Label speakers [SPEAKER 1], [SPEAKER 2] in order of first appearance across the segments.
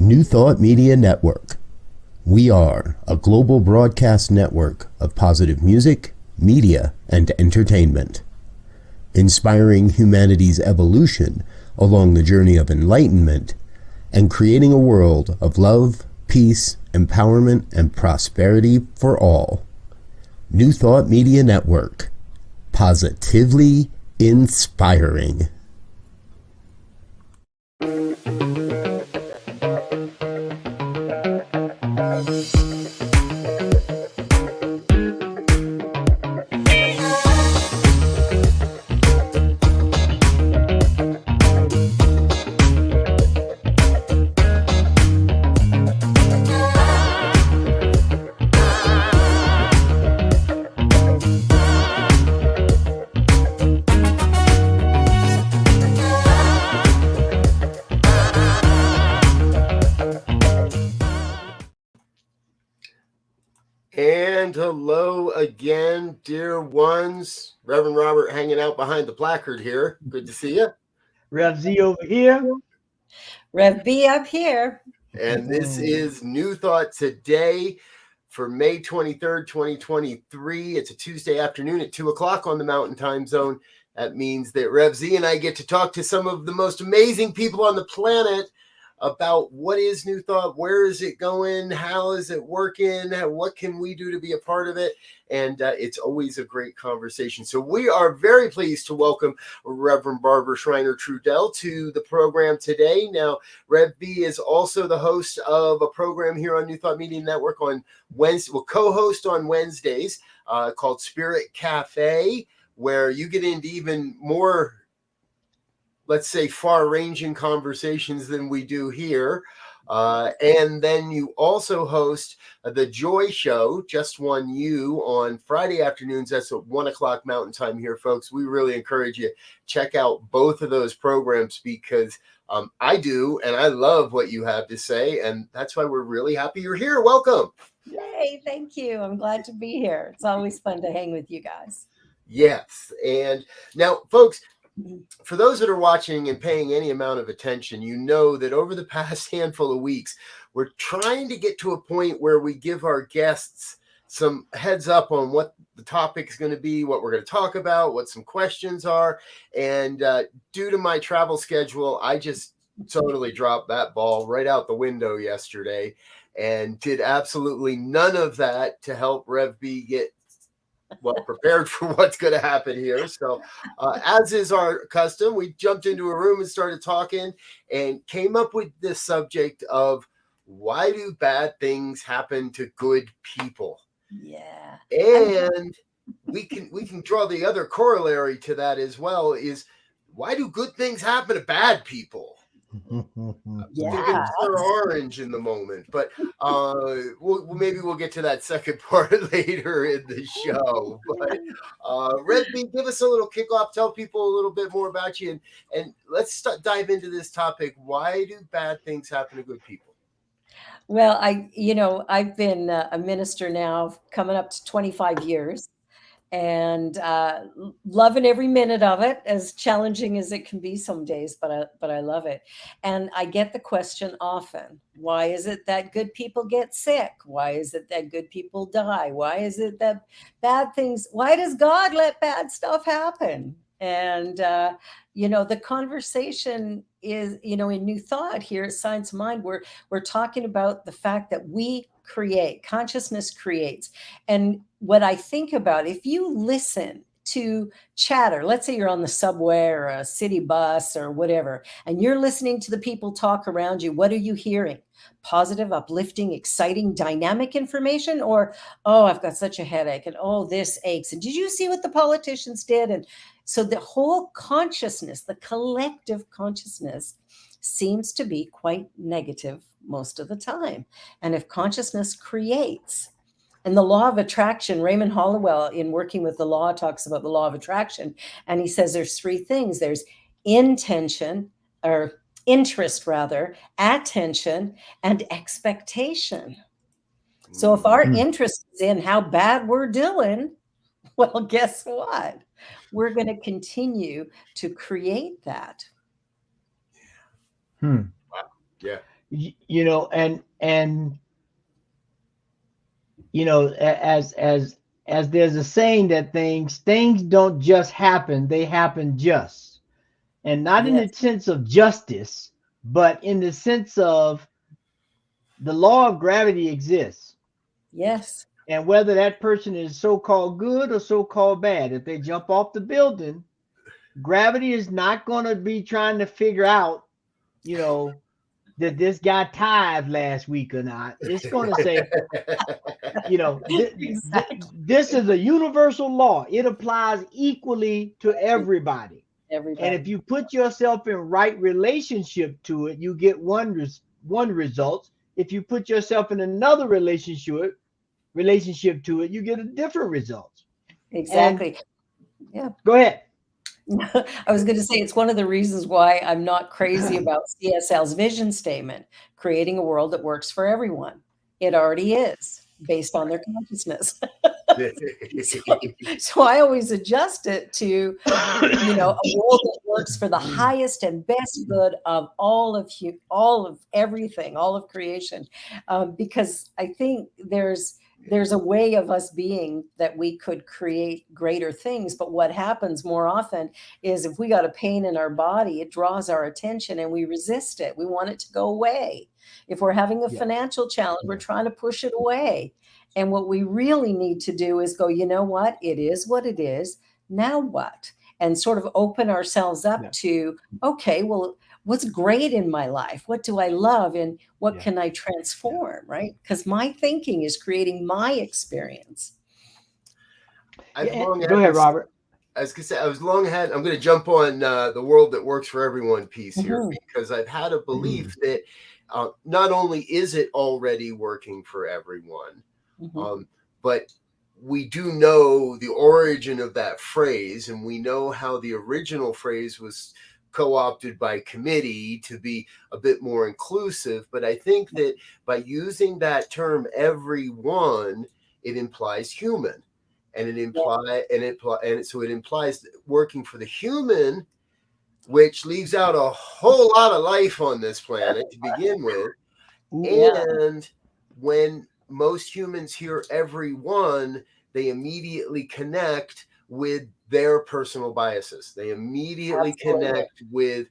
[SPEAKER 1] New Thought Media Network. We are a global broadcast network of positive music, media, and entertainment, inspiring humanity's evolution along the journey of enlightenment and creating a world of love, peace, empowerment, and prosperity for all. New Thought Media Network. Positively inspiring.
[SPEAKER 2] And hello again, dear ones. Reverend Robert hanging out behind the placard here. Good to see you.
[SPEAKER 3] Rev Z over here.
[SPEAKER 4] Rev B up here.
[SPEAKER 2] And this is New Thought Today for May 23rd, 2023. It's a Tuesday afternoon at 2 o'clock on the Mountain Time Zone. That means that Rev Z and I get to talk to some of the most amazing people on the planet about what is New Thought, where is it going, how is it working, what can we do to be a part of it, and it's always a great conversation. So we are very pleased to welcome Reverend Brz Schreiner-Trudel to the program today. Now, Rev B is also the host of a program here on New Thought Media Network on Wednesday, co-host on Wednesdays called Spirit Cafe, where you get into even more, let's say, far-ranging conversations than we do here. And then you also host the Joy Show, Just One You, on Friday afternoons. That's at 1 o'clock Mountain Time here, folks. We really encourage you check out both of those programs because I do, and I love what you have to say, and that's why we're really happy you're here. Welcome.
[SPEAKER 4] Yay, thank you. I'm glad to be here. It's always fun to hang with you guys.
[SPEAKER 2] Yes, and now, folks, for those that are watching and paying any amount of attention, you know that over the past handful of weeks, we're trying to get to a point where we give our guests some heads up on what the topic is going to be, what we're going to talk about, what some questions are. And due to my travel schedule, I just totally dropped that ball right out the window yesterday and did absolutely none of that to help Rev B get prepared for what's going to happen here. So as is our custom, we jumped into a room and started talking and came up with this subject of why do bad things happen to good people?
[SPEAKER 4] Yeah.
[SPEAKER 2] And we can draw the other corollary to that as well, is why do good things happen to bad people?
[SPEAKER 4] Yeah.
[SPEAKER 2] They're orange in the moment, but maybe we'll get to that second part later in the show. But Red B, give us a little kickoff. Tell people a little bit more about you, and let's dive into this topic. Why do bad things happen to good people?
[SPEAKER 4] Well, I've been a minister now coming up to 25 years. And loving every minute of it, as challenging as it can be some days, but I love it. And I get the question often, why is it that good people get sick? Why is it that good people die? Why is it that bad things, why does God let bad stuff happen? And, the conversation is, in New Thought here at Science of Mind, we're talking about the fact that we create, consciousness creates. And what I think about, if you listen to chatter, let's say you're on the subway or a city bus or whatever, and you're listening to the people talk around you, what are you hearing? Positive, uplifting, exciting, dynamic information? Or, oh, I've got such a headache, and oh, this aches, and did you see what the politicians did? And so the whole consciousness, the collective consciousness, seems to be quite negative most of the time. And if consciousness creates, and the law of attraction, Raymond Hollowell, in working with the law, talks about the law of attraction, and he says there's three things. There's intention, or interest rather, attention, and expectation. So if our interest is in how bad we're doing, well, guess what? We're going to continue to create that.
[SPEAKER 2] Wow. Yeah.
[SPEAKER 3] you know, and you know, as there's a saying that things don't just happen, they happen just. And not in the
[SPEAKER 4] Yes.
[SPEAKER 3] sense of justice, but in the sense of the law of gravity exists.
[SPEAKER 4] Yes.
[SPEAKER 3] And whether that person is so-called good or so-called bad, if they jump off the building, gravity is not going to be trying to figure out, you know, that this guy tithed last week or not. It's going to say, you know,
[SPEAKER 4] Exactly.
[SPEAKER 3] this is a universal law. It applies equally to everybody. And if
[SPEAKER 4] Everybody.
[SPEAKER 3] you put yourself in right relationship to it, you get one result. If you put yourself in another relationship to it, you get a different result. And
[SPEAKER 4] Exactly. Yeah.
[SPEAKER 3] go ahead.
[SPEAKER 4] I was going to say it's one of the reasons why I'm not crazy about CSL's vision statement, creating a world that works for everyone. It already is based on their consciousness. So I always adjust it to, you know, a world that works for the highest and best good of all of everything, all of creation, because I think there's a way of us being that we could create greater things. But what happens more often is if we got a pain in our body, it draws our attention and we resist it. We want it to go away. If we're having a financial challenge, we're trying to push it away. And what we really need to do is go, you know what? It is what it is. Now what? And sort of open ourselves up to, okay, well, what's great in my life? What do I love? And what can I transform? Right? Because my thinking is creating my experience.
[SPEAKER 3] Go ahead, Robert.
[SPEAKER 2] I was gonna say I'm going to jump on the world that works for everyone piece here, because I've had a belief that not only is it already working for everyone, but we do know the origin of that phrase, and we know how the original phrase was co-opted by committee to be a bit more inclusive. But I think that by using that term everyone, it implies human. And it implies working for the human, which leaves out a whole lot of life on this planet to begin with. And when most humans hear everyone, they immediately connect with their personal biases. They immediately connect with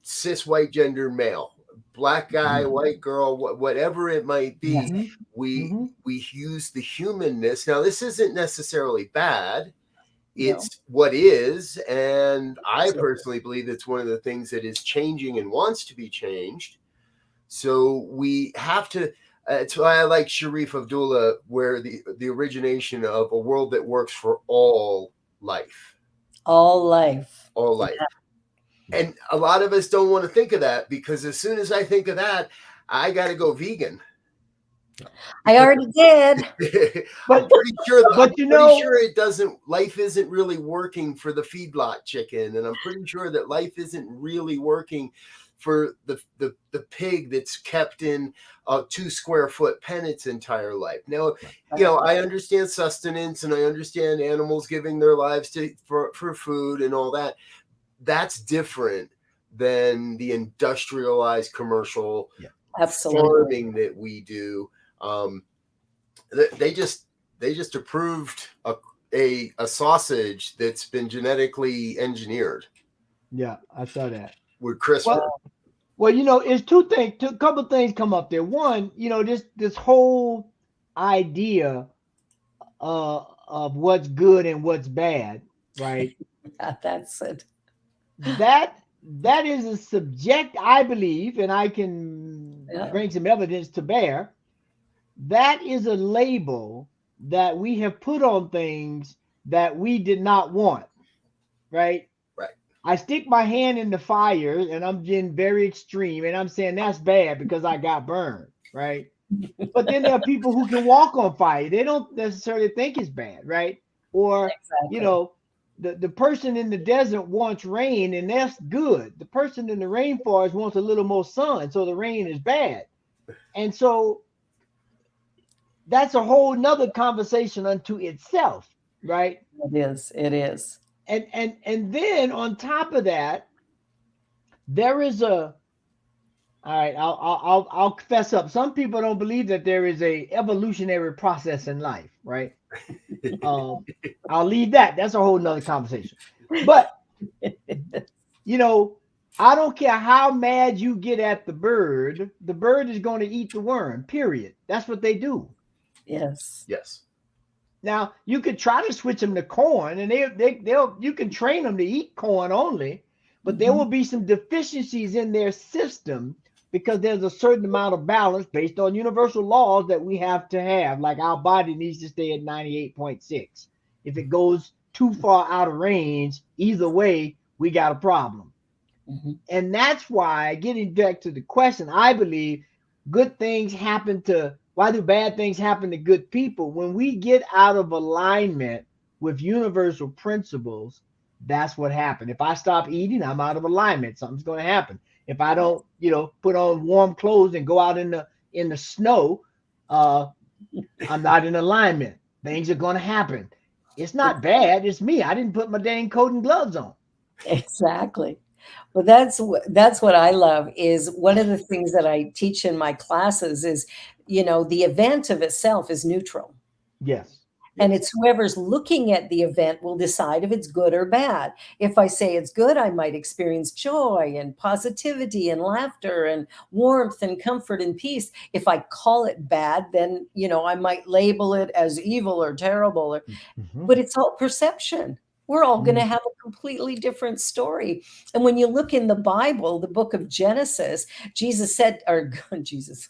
[SPEAKER 2] cis white gender male, black guy, white girl, whatever it might be. We use the humanness. Now, this isn't necessarily bad. It's what is. And I personally believe it's one of the things that is changing and wants to be changed. So we have to, that's why I like Sharif Abdullah, where the origination of a world that works for all life.
[SPEAKER 4] All life.
[SPEAKER 2] All life. Yeah. And a lot of us don't want to think of that, because as soon as I think of that, I got to go vegan.
[SPEAKER 4] I already did.
[SPEAKER 2] I'm pretty sure, life isn't really working for the feedlot chicken. And I'm pretty sure that life isn't really working for the pig that's kept in a 2 square foot pen its entire life. Now, you know, I understand sustenance, and I understand animals giving their lives for food and all that. That's different than the industrialized commercial farming that we do. They just approved a sausage that's been genetically engineered.
[SPEAKER 3] Yeah, I saw that
[SPEAKER 2] with CRISPR.
[SPEAKER 3] Well, you know, it's a couple things come up there. One, you know, this whole idea of what's good and what's bad, right?
[SPEAKER 4] That's it.
[SPEAKER 3] That is a subject, I believe, and I can bring some evidence to bear. That is a label that we have put on things that we did not want, right?
[SPEAKER 2] Right.
[SPEAKER 3] I stick my hand in the fire and I'm being very extreme, and I'm saying that's bad because I got burned, right? But then there are people who can walk on fire. They don't necessarily think it's bad, right? Or, you know, the person in the desert wants rain, and that's good. The person in the rainforest wants a little more sun, so the rain is bad. And so that's a whole nother conversation unto itself, right?
[SPEAKER 4] It is.
[SPEAKER 3] And then on top of that, there is a All right, I'll fess up. Some people don't believe that there is a evolutionary process in life, right? I'll leave that. That's a whole nother conversation. But you know, I don't care how mad you get at the bird is going to eat the worm, period. That's what they do.
[SPEAKER 4] Yes.
[SPEAKER 2] Yes.
[SPEAKER 3] Now, you could try to switch them to corn, and they'll you can train them to eat corn only, but there will be some deficiencies in their system because there's a certain amount of balance based on universal laws that we have to have. Like our body needs to stay at 98.6. If it goes too far out of range, either way, we got a problem. And that's why, getting back to the question, I believe good things happen to, why do bad things happen to good people? When we get out of alignment with universal principles, that's what happened. If I stop eating, I'm out of alignment. Something's going to happen. If I don't, put on warm clothes and go out in the snow, I'm not in alignment. Things are going to happen. It's not bad. It's me. I didn't put my dang coat and gloves on.
[SPEAKER 4] Exactly. Well, that's what I love. Is one of the things that I teach in my classes is, the event of itself is neutral.
[SPEAKER 3] Yes.
[SPEAKER 4] And it's whoever's looking at the event will decide if it's good or bad. If I say it's good, I might experience joy and positivity and laughter and warmth and comfort and peace. If I call it bad, then, I might label it as evil or terrible. But it's all perception. We're all going to have a completely different story. And when you look in the Bible, the book of Genesis, Jesus said, or Jesus,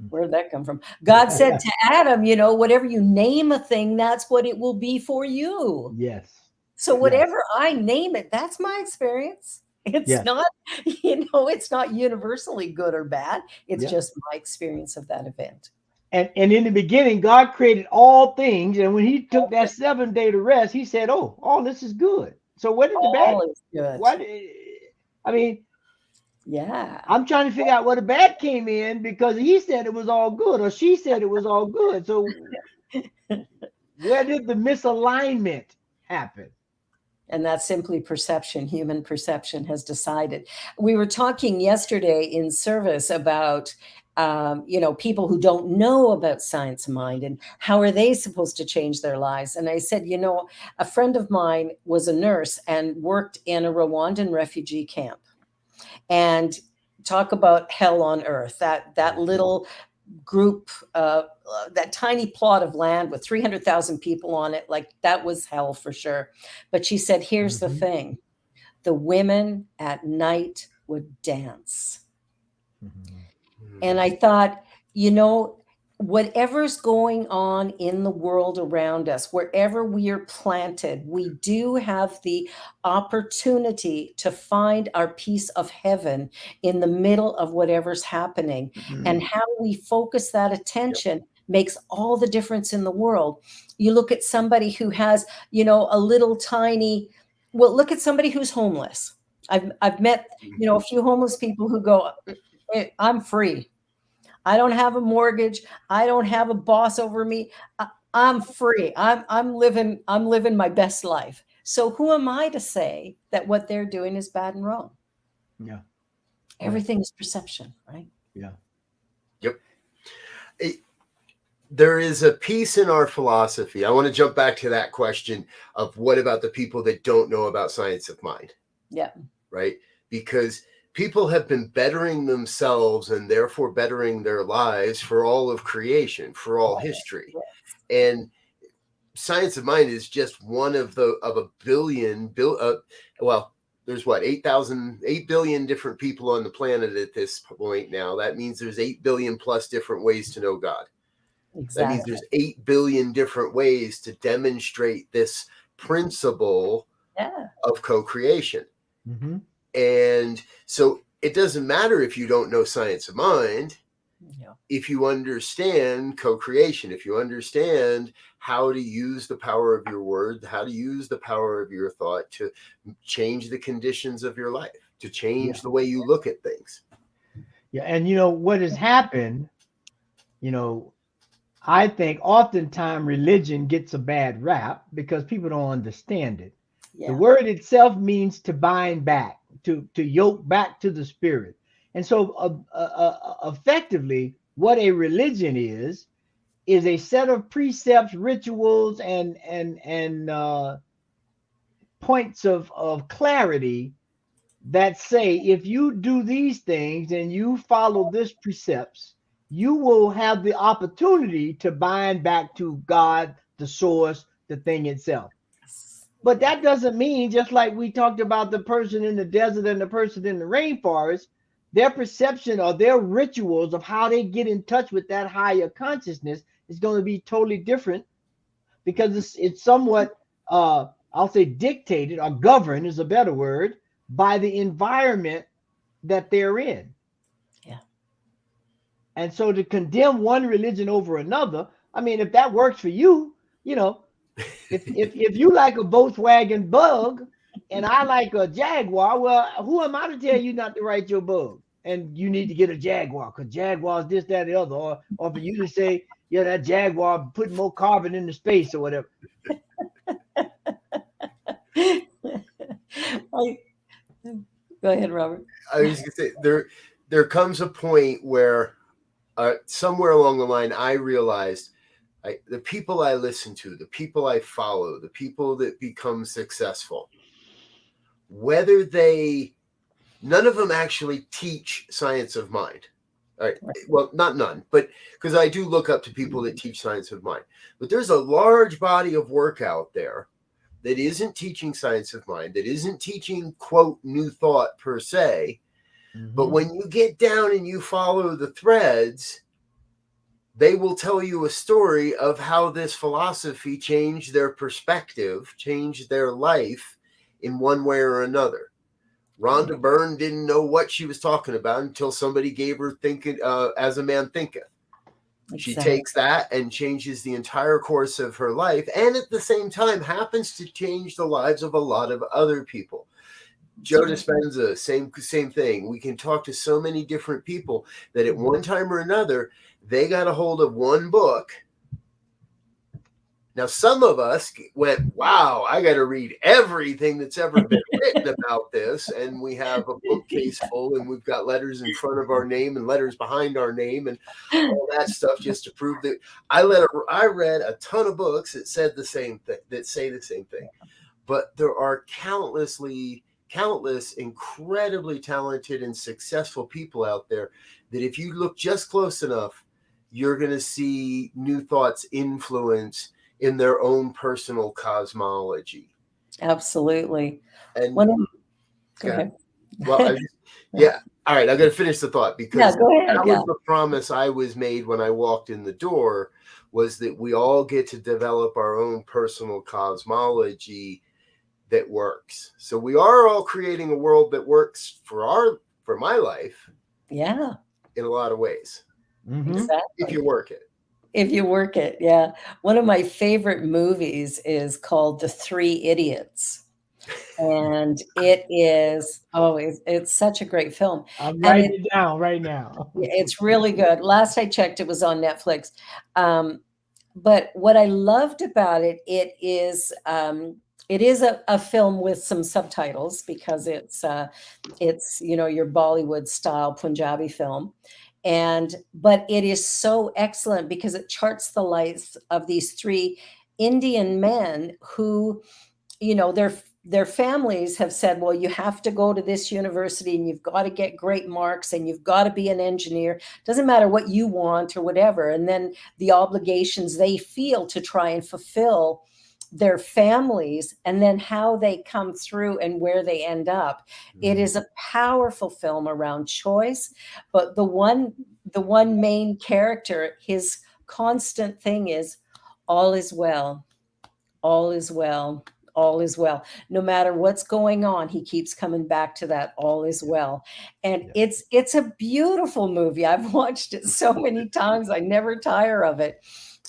[SPEAKER 4] where did that come from? God said to Adam, whatever you name a thing, that's what it will be for you.
[SPEAKER 3] Yes.
[SPEAKER 4] So whatever I name it, that's my experience. It's not, it's not universally good or bad. It's just my experience of that event.
[SPEAKER 3] And in the beginning, God created all things. And when he took that 7th day to rest, he said, oh, all this is good. So what did the bad?
[SPEAKER 4] Is good.
[SPEAKER 3] What? I mean, I'm trying to figure out where the bad came in because he said it was all good or she said it was all good. So where did the misalignment happen?
[SPEAKER 4] And that's simply perception. Human perception has decided. We were talking yesterday in service about people who don't know about science of mind and how are they supposed to change their lives. And I said, a friend of mine was a nurse and worked in a Rwandan refugee camp. And talk about hell on earth, that little group, that tiny plot of land with 300,000 people on it, like that was hell for sure. But she said, here's the thing. The women at night would dance. And I thought, whatever's going on in the world around us, wherever we are planted, we do have the opportunity to find our piece of heaven in the middle of whatever's happening. And how we focus that attention makes all the difference in the world. You look at somebody who has, a little tiny, look at somebody who's homeless. I've met, a few homeless people who go, I'm free. I don't have a mortgage. I don't have a boss over me. I'm free. I'm living my best life. So who am I to say that what they're doing is bad and wrong?
[SPEAKER 3] Yeah.
[SPEAKER 4] Everything is perception, right?
[SPEAKER 3] Yeah.
[SPEAKER 2] Yep. There is a piece in our philosophy. I want to jump back to that question of what about the people that don't know about science of mind?
[SPEAKER 4] Yeah.
[SPEAKER 2] Right? Because people have been bettering themselves and therefore bettering their lives for all of creation, for all history. And science of mind is just one of a billion, there's 8 billion different people on the planet at this point now. That means there's 8 billion plus different ways to know God. Exactly. That means there's 8 billion different ways to demonstrate this principle of co-creation. And so it doesn't matter if you don't know science of mind, if you understand co-creation, if you understand how to use the power of your word, how to use the power of your thought to change the conditions of your life, to change the way you look at things.
[SPEAKER 3] Yeah. And what has happened, I think oftentimes religion gets a bad rap because people don't understand it. The word itself means to bind back, to yoke back to the spirit. And so effectively, what a religion is a set of precepts, rituals, and points of clarity that say if you do these things and you follow this precepts, you will have the opportunity to bind back to God, the source, the thing itself. But that doesn't mean, just like we talked about the person in the desert and the person in the rainforest, their perception or their rituals of how they get in touch with that higher consciousness is going to be totally different, because it's somewhat, I'll say, dictated or governed is a better word, by the environment that they're in.
[SPEAKER 4] Yeah.
[SPEAKER 3] And so to condemn one religion over another, I mean, if that works for you, you know, if you like a Volkswagen Bug and I like a Jaguar, well, who am I to tell you not to ride your Bug and you need to get a Jaguar because Jaguar's this, that, the other, or for you to say, yeah, that Jaguar putting more carbon into space or whatever.
[SPEAKER 4] Go ahead, Robert.
[SPEAKER 2] I was going to say, there comes a point where somewhere along the line, I realized the people I listen to, the people I follow, the people that become successful, none of them actually teach science of mind. All right. Well, not none, but because I do look up to people that teach science of mind. But there's a large body of work out there that isn't teaching science of mind, that isn't teaching, quote, new thought per se. Mm-hmm. But when you get down and you follow the threads, they will tell you a story of how this philosophy changed their perspective, changed their life in one way or another. Rhonda Byrne didn't know what she was talking about until somebody gave her thinking, As a Man Thinketh. Exactly. She takes that and changes the entire course of her life, and at the same time happens to change the lives of a lot of other people. Joe Dispenza, same thing. We can talk to so many different people that at one time or another, they got a hold of one book. Now, some of us went, wow, I got to read everything that's ever been written about this. And we have a bookcase full and we've got letters in front of our name and letters behind our name and all that stuff just to prove that I read a ton of books that said the same thing, that say the same thing. But there are countless incredibly talented and successful people out there that if you look just close enough, you're going to see new thoughts influence in their own personal cosmology.
[SPEAKER 4] Absolutely.
[SPEAKER 2] And
[SPEAKER 4] go ahead.
[SPEAKER 2] Well, yeah. All right. I'm going to finish the thought because
[SPEAKER 4] go ahead,
[SPEAKER 2] that was the promise I was made when I walked in the door, was that we all get to develop our own personal cosmology that works. So we are all creating a world that works for my life.
[SPEAKER 4] Yeah.
[SPEAKER 2] In a lot of ways.
[SPEAKER 3] Mm-hmm.
[SPEAKER 4] Exactly.
[SPEAKER 2] If you work it.
[SPEAKER 4] If you work it, yeah. One of my favorite movies is called The Three Idiots. And it is, it's such a great film.
[SPEAKER 3] I'm writing it down right now.
[SPEAKER 4] It's really good. Last I checked, it was on Netflix. But what I loved about it, it is a film with some subtitles because it's your Bollywood style Punjabi film. But it is so excellent because it charts the lives of these three Indian men who, their families have said, well, you have to go to this university and you've got to get great marks and you've got to be an engineer. Doesn't matter what you want or whatever. And then the obligations they feel to try and fulfill their families, and then how they come through and where they end up. It is a powerful film around choice, but the one main character, his constant thing is all is well, all is well, all is well. No matter what's going on, he keeps coming back to that all is well. And it's a beautiful movie. I've watched it so many times. I never tire of it,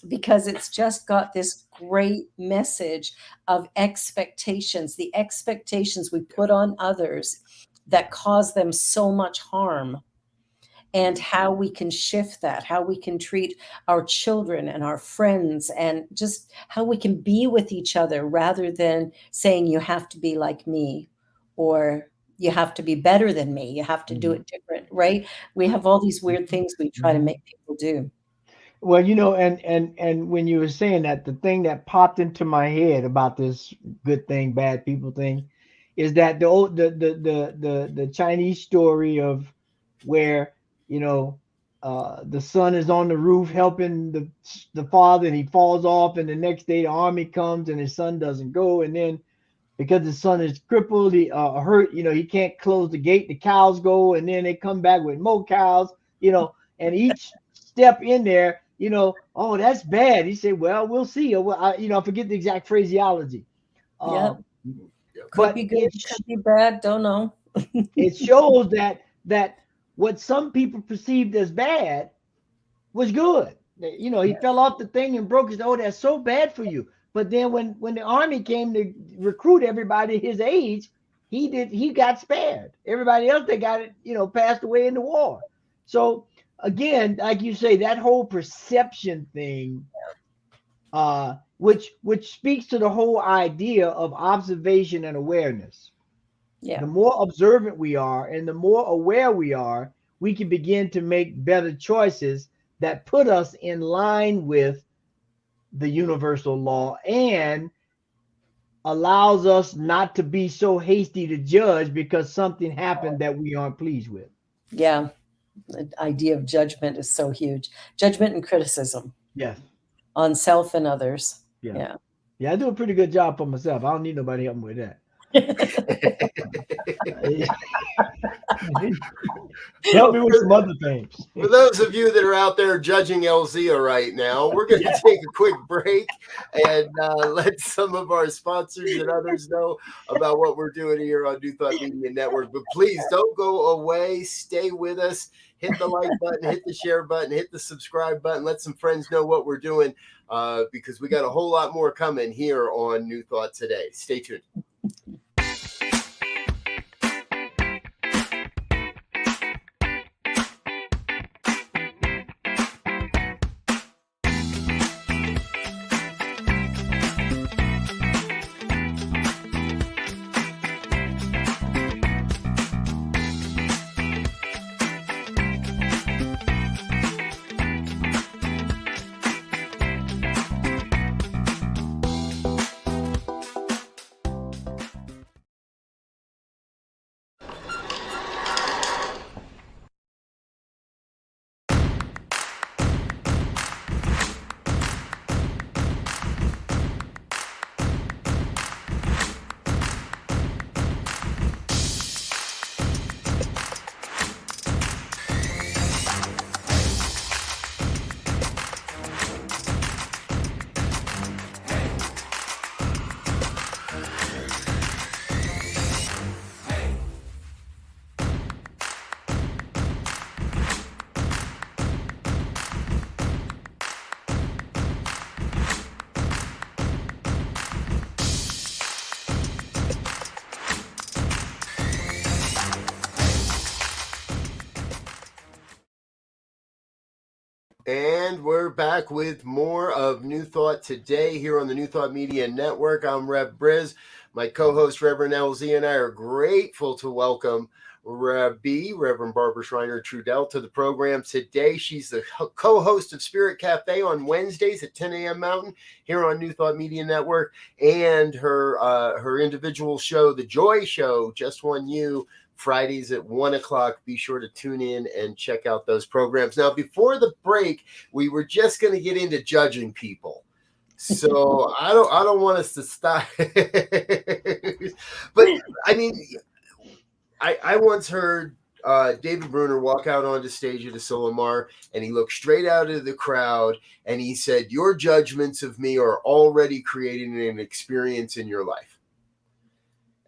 [SPEAKER 4] because it's just got this great message of expectations, the expectations we put on others that cause them so much harm, and how we can shift that, how we can treat our children and our friends, and just how we can be with each other rather than saying you have to be like me or you have to be better than me, you have to do it different. right? We have all these weird things we try to make people do.
[SPEAKER 3] Well, and when you were saying that, the thing that popped into my head about this good thing, bad people thing, is that the Chinese story of where the son is on the roof helping the father, and he falls off, and the next day the army comes and his son doesn't go, and then because his son is crippled, he hurt, he can't close the gate, the cows go, and then they come back with more cows, and each step in there, oh, that's bad. He said, well, we'll see. I forget the exact phraseology.
[SPEAKER 4] Yeah. Could
[SPEAKER 3] But
[SPEAKER 4] be good, could be bad, don't know.
[SPEAKER 3] it shows that what some people perceived as bad was good. He fell off the thing and broke his, oh, that's so bad for you. But then when the army came to recruit everybody his age, he got spared. Everybody else that got it, passed away in the war. So again, like you say, that whole perception thing, which speaks to the whole idea of observation and awareness.
[SPEAKER 4] Yeah.
[SPEAKER 3] The more observant we are and the more aware we are, we can begin to make better choices that put us in line with the universal law and allows us not to be so hasty to judge because something happened that we aren't pleased with.
[SPEAKER 4] Yeah. The idea of judgment is so huge. Judgment and criticism.
[SPEAKER 3] Yes.
[SPEAKER 4] On self and others. Yeah.
[SPEAKER 3] Yeah, I do a pretty good job for myself. I don't need nobody help me with that. Help me with some other things.
[SPEAKER 2] For those of you that are out there judging Elzia right now, we're going to take a quick break and let some of our sponsors and others know about what we're doing here on New Thought Media Network. But please don't go away. Stay with us. Hit the like button, hit the share button, hit the subscribe button. Let some friends know what we're doing because we got a whole lot more coming here on New Thought Today. Stay tuned. And we're back with more of New Thought Today here on the New Thought Media Network. I'm Rev Brz. My co-host, Reverend Elzia, and I are grateful to welcome Reverend Barbara Schreiner-Trudel to the program today. She's the co-host of Spirit Cafe on Wednesdays at 10 a.m. Mountain here on New Thought Media Network, and her individual show, The Joy Show, Just One You, Fridays at 1 o'clock. Be sure to tune in and check out those programs. Now, before the break, we were just going to get into judging people. So I don't want us to stop. But I mean, I once heard David Bruner walk out onto stage at Asilomar, and he looked straight out of the crowd and he said, "Your judgments of me are already creating an experience in your life."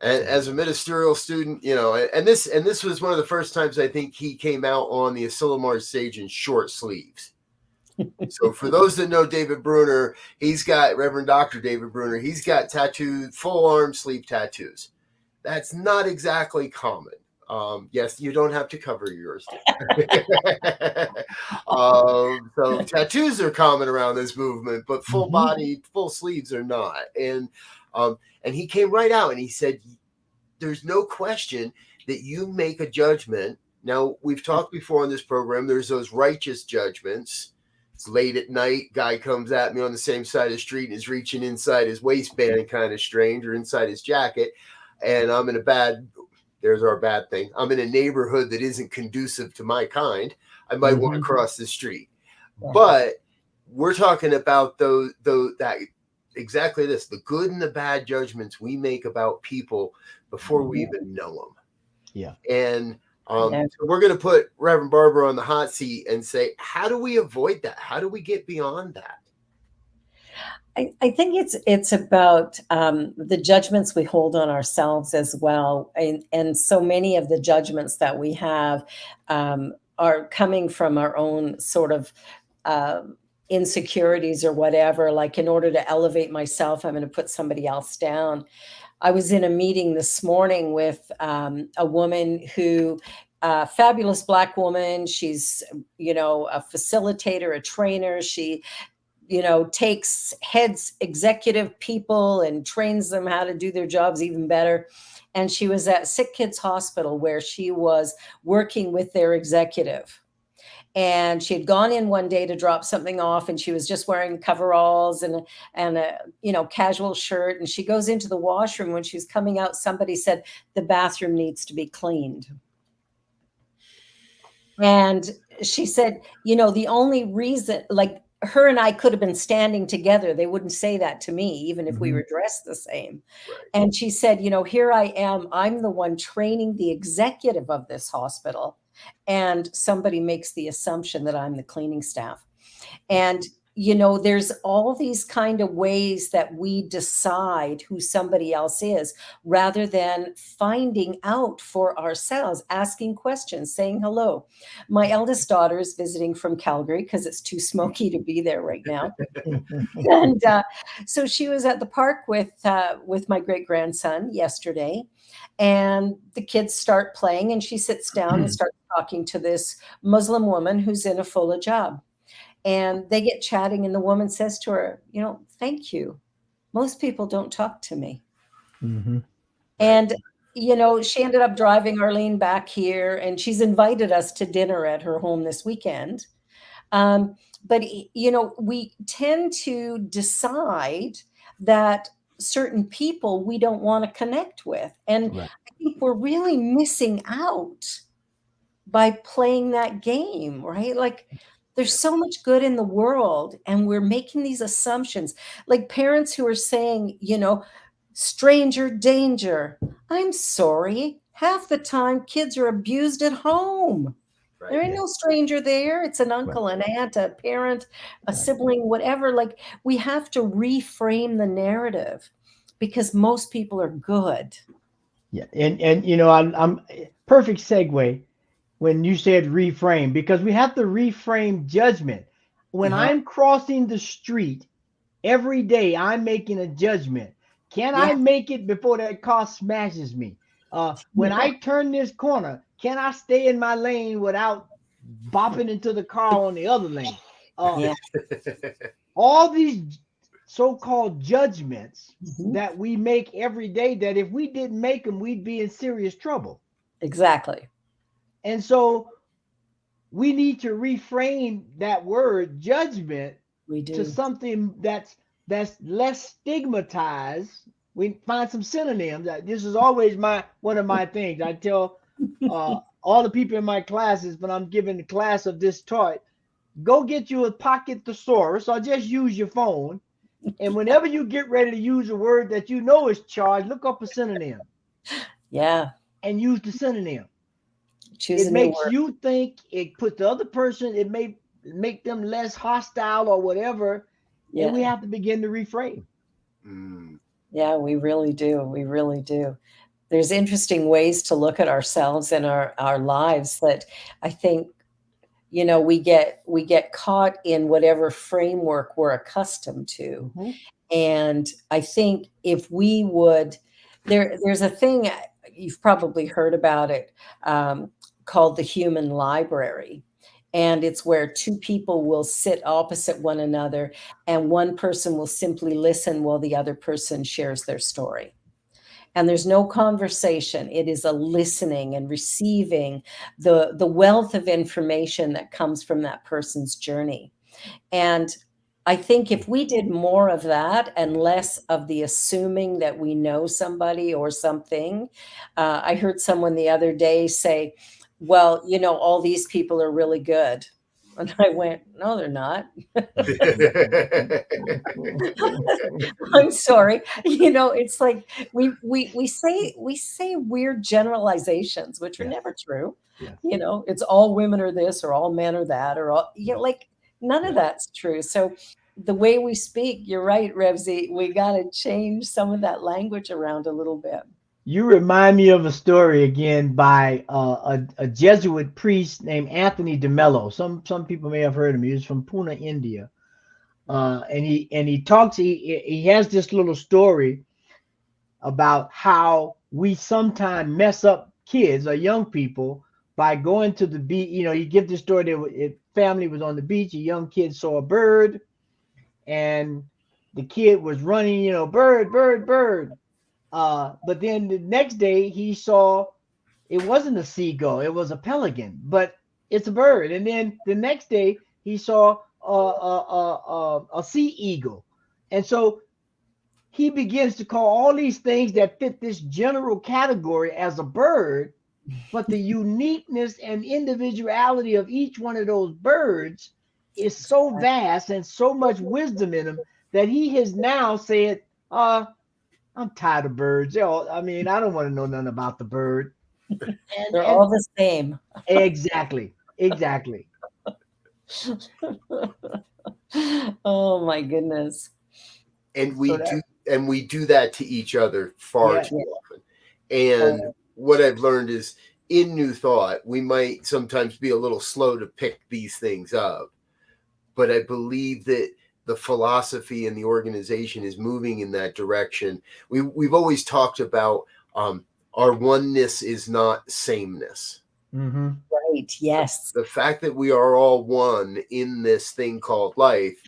[SPEAKER 2] And as a ministerial student, and this was one of the first times I think he came out on the Asilomar stage in short sleeves. So for those that know David Bruner, Reverend Dr. David Bruner, he's got tattooed full arm sleeve tattoos. That's not exactly common. Yes, you don't have to cover yours. So tattoos are common around this movement, but full body, full sleeves are not. And he came right out and he said, "There's no question that you make a judgment Now, we've talked before on this program, there's those righteous judgments. It's late at night, guy comes at me on the same side of the street and is reaching inside his waistband, kind of strange, or inside his jacket. And I'm in there's our bad thing. I'm in a neighborhood that isn't conducive to my kind. I might want to cross the street. But we're talking about exactly this, the good and the bad judgments we make about people before we even know them.
[SPEAKER 3] Yeah.
[SPEAKER 2] And so we're going to put Reverend Barbara on the hot seat and say, how do we avoid that? How do we get beyond that?
[SPEAKER 4] I think it's about the judgments we hold on ourselves as well. And so many of the judgments that we have are coming from our own sort of insecurities or whatever. Like, in order to elevate myself, I'm going to put somebody else down. I was in a meeting this morning with a woman who, fabulous Black woman. She's, a facilitator, a trainer. She, takes executive people and trains them how to do their jobs even better. And she was at Sick Kids Hospital where she was working with their executive. And she had gone in one day to drop something off, and she was just wearing coveralls and a casual shirt. And she goes into the washroom. When she's coming out, somebody said, the bathroom needs to be cleaned. And she said, the only reason, like, her and I could have been standing together. They wouldn't say that to me, even if we were dressed the same. Right. And she said, here I am. I'm the one training the executive of this hospital. And somebody makes the assumption that I'm the cleaning staff. And, there's all these kind of ways that we decide who somebody else is, rather than finding out for ourselves, asking questions, saying hello. My eldest daughter is visiting from Calgary because it's too smoky to be there right now. And so she was at the park with my great-grandson yesterday. And the kids start playing, and she sits down and starts talking to this Muslim woman who's in a full hijab. And they get chatting, and the woman says to her, thank you. Most people don't talk to me. Mm-hmm. And, she ended up driving Arlene back here, and she's invited us to dinner at her home this weekend. But, we tend to decide that certain people we don't want to connect with. And I think we're really missing out by playing that game, right? Like, there's so much good in the world, and we're making these assumptions, like parents who are saying, stranger danger. I'm sorry. Half the time kids are abused at home. Right. There ain't no stranger there. It's an uncle, an aunt, a parent, a sibling, whatever. Like, we have to reframe the narrative because most people are good.
[SPEAKER 3] Yeah. And I'm perfect segue when you said reframe, because we have to reframe judgment. When I'm crossing the street every day, I'm making a judgment. Can I make it before that car smashes me? When I turn this corner, can I stay in my lane without bopping into the car on the other lane? All these so-called judgments that we make every day, that if we didn't make them, we'd be in serious trouble.
[SPEAKER 4] Exactly.
[SPEAKER 3] And so we need to reframe that word judgment to something that's less stigmatized. We find some synonyms. This is always one of my things. I tell all the people in my classes when I'm giving the class of this talk, go get you a pocket thesaurus or just use your phone. And whenever you get ready to use a word that is charged, look up a synonym.
[SPEAKER 4] Yeah.
[SPEAKER 3] And use the synonym.
[SPEAKER 4] Choose
[SPEAKER 3] it makes you think, it puts the other person, it may make them less hostile or whatever. Yeah. And we have to begin to reframe.
[SPEAKER 4] Yeah, we really do. We really do. There's interesting ways to look at ourselves and our lives that I think, we get caught in whatever framework we're accustomed to. And I think if we would, there's a thing, you've probably heard about it, called the human library. And it's where two people will sit opposite one another, and one person will simply listen while the other person shares their story. and there's no conversation. It is a listening and receiving the wealth of information that comes from that person's journey. And I think if we did more of that and less of the assuming that we know somebody or something, I heard someone the other day say, well, you know, all these people are really good. And I went, no, they're not. I'm sorry. You know, it's like we say weird generalizations, which are never true.
[SPEAKER 3] Yeah.
[SPEAKER 4] You know, it's all women are this or all men are that or all, you know, like none of that's true. So the way we speak, you're right, Revsy, we got to change some of that language around a little bit.
[SPEAKER 3] You remind me of a story again by a Jesuit priest named Anthony de Mello. Some people may have heard him. He was from Pune, India, and he talks. He has this little story about how we sometimes mess up kids or young people by going to the beach. You know, he gives the story that a family was on the beach. A young kid saw a bird, and the kid was running. You know, bird, bird, bird. But then the next day he saw it wasn't a seagull, it was a pelican, but it's a bird. And then the next day he saw a sea eagle. And so he begins to call all these things that fit this general category as a bird, but the uniqueness and individuality of each one of those birds is so vast and so much wisdom in them that he has now said, I'm tired of birds. I mean, I don't want to know nothing about the bird.
[SPEAKER 4] They're all the same.
[SPEAKER 3] Exactly.
[SPEAKER 4] Oh my goodness.
[SPEAKER 2] And we do that to each other far too often. And what I've learned is in New Thought, we might sometimes be a little slow to pick these things up. But I believe that the philosophy and the organization is moving in that direction. We've always talked about our oneness is not sameness.
[SPEAKER 3] Mm-hmm.
[SPEAKER 4] Right. Yes.
[SPEAKER 2] The fact that we are all one in this thing called life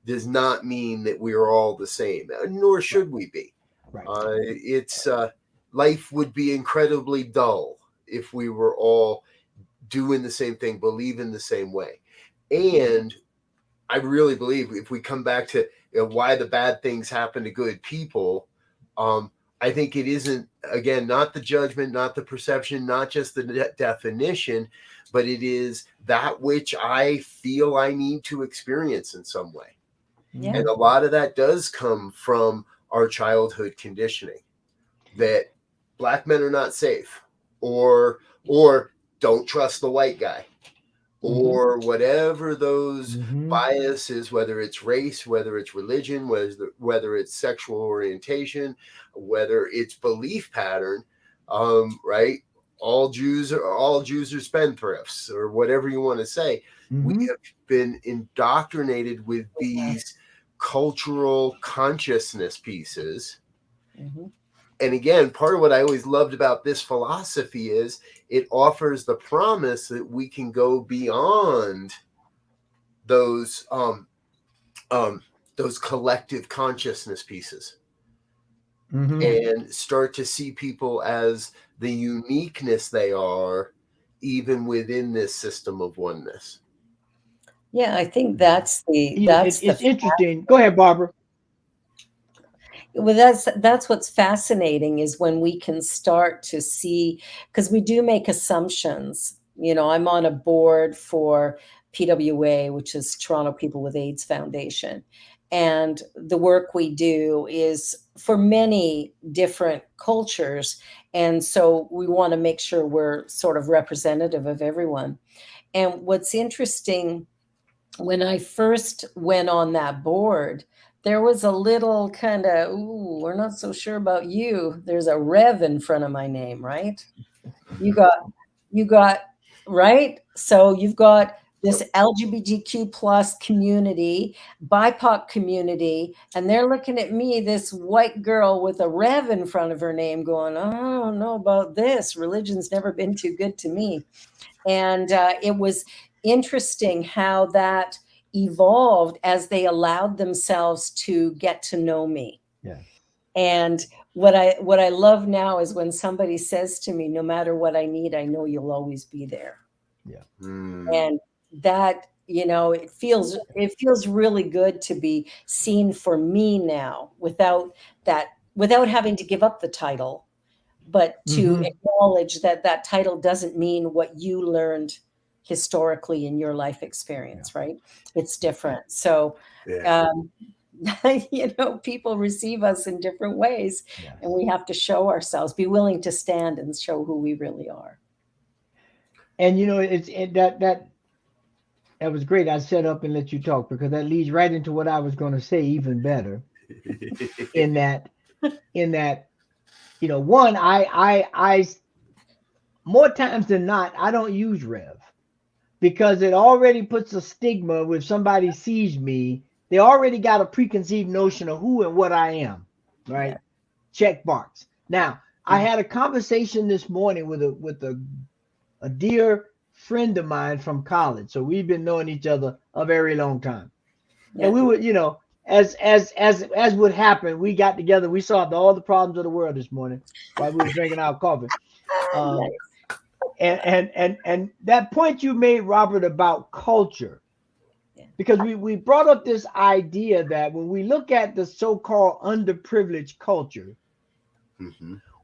[SPEAKER 2] does not mean that we are all the same, nor should we be.
[SPEAKER 3] Right.
[SPEAKER 2] It's life would be incredibly dull if we were all doing the same thing, believing the same way. And I really believe if we come back to why the bad things happen to good people, I think it isn't, again, not the judgment, not the perception, not just the definition, but it is that which I feel I need to experience in some way.
[SPEAKER 4] Yeah.
[SPEAKER 2] And a lot of that does come from our childhood conditioning that Black men are not safe or don't trust the white guy. Or whatever those biases, whether it's race, whether it's religion, whether it's sexual orientation, whether it's belief pattern, right? All Jews are spendthrifts, or whatever you want to say. We have been indoctrinated with these cultural consciousness pieces. And again, part of what I always loved about this philosophy is it offers the promise that we can go beyond those collective consciousness pieces and start to see people as the uniqueness they are, even within this system of oneness.
[SPEAKER 4] Yeah, I think that's
[SPEAKER 3] it's interesting. Go ahead, Barbara.
[SPEAKER 4] Well, that's what's fascinating is when we can start to see, because we do make assumptions. You know, I'm on a board for PWA, which is Toronto People with AIDS Foundation. And the work we do is for many different cultures. And so we want to make sure we're sort of representative of everyone. And what's interesting, when I first went on that board, there was a little kind of, ooh, we're not so sure about you. There's a Rev in front of my name, right? You got, right? So you've got this LGBTQ plus community, BIPOC community, and they're looking at me, this white girl with a Rev in front of her name going, oh, I don't know about this. Religion's never been too good to me. And it was interesting how that evolved as they allowed themselves to get to know me.
[SPEAKER 3] Yeah.
[SPEAKER 4] And what I love now is when somebody says to me, no matter what I need, I know you'll always be there.
[SPEAKER 3] Yeah.
[SPEAKER 4] And that, it feels really good to be seen for me now without having to give up the title, but to acknowledge that title doesn't mean what you learned historically in your life experience, right? It's different. So, people receive us in different ways, and we have to show ourselves, be willing to stand and show who we really are.
[SPEAKER 3] And that was great. I set up and let you talk because that leads right into what I was going to say even better. in that, one, I more times than not, I don't use Rev because it already puts a stigma. If somebody sees me, they already got a preconceived notion of who and what I am, right? Yeah. Check box. Now, I had a conversation this morning with a dear friend of mine from college. So we've been knowing each other a very long time. Yeah. And we would, as would happen, we got together, we solved all the problems of the world this morning while we were drinking our coffee. Nice. And that point you made, Robert, about culture, because we brought up this idea that when we look at the so-called underprivileged culture,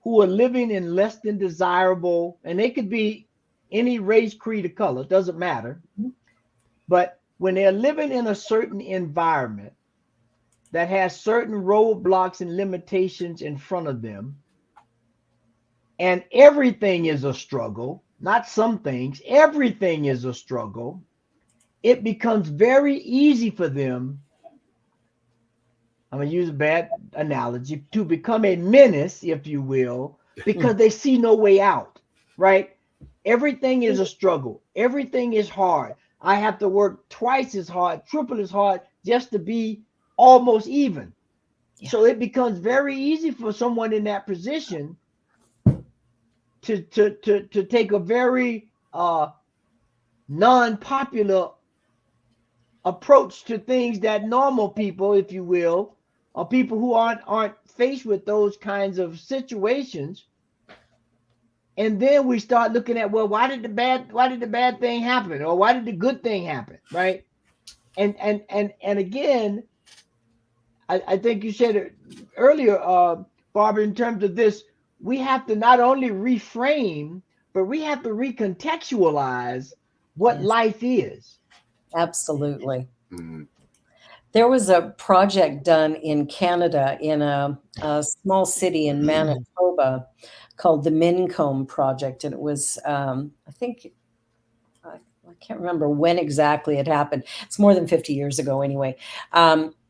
[SPEAKER 3] who are living in less than desirable, and they could be any race, creed, or color, doesn't matter. But when they're living in a certain environment that has certain roadblocks and limitations in front of them, and everything is a struggle, not some things, everything is a struggle, it becomes very easy for them, I'm going to use a bad analogy, to become a menace, if you will, because they see no way out, right? Everything is a struggle. Everything is hard. I have to work twice as hard, triple as hard, just to be almost even. Yeah. So it becomes very easy for someone in that position to take a very non-popular approach to things that normal people, if you will, or people who aren't faced with those kinds of situations. And then we start looking at, well, why did the bad thing happen? Or why did the good thing happen? Right. And again, I think you said it earlier, Barbara, in terms of this, we have to not only reframe, but we have to recontextualize what life is.
[SPEAKER 4] Absolutely. There was a project done in Canada in a small city in Manitoba called the Mincombe Project. And it was, I can't remember when exactly it happened. It's more than 50 years ago anyway,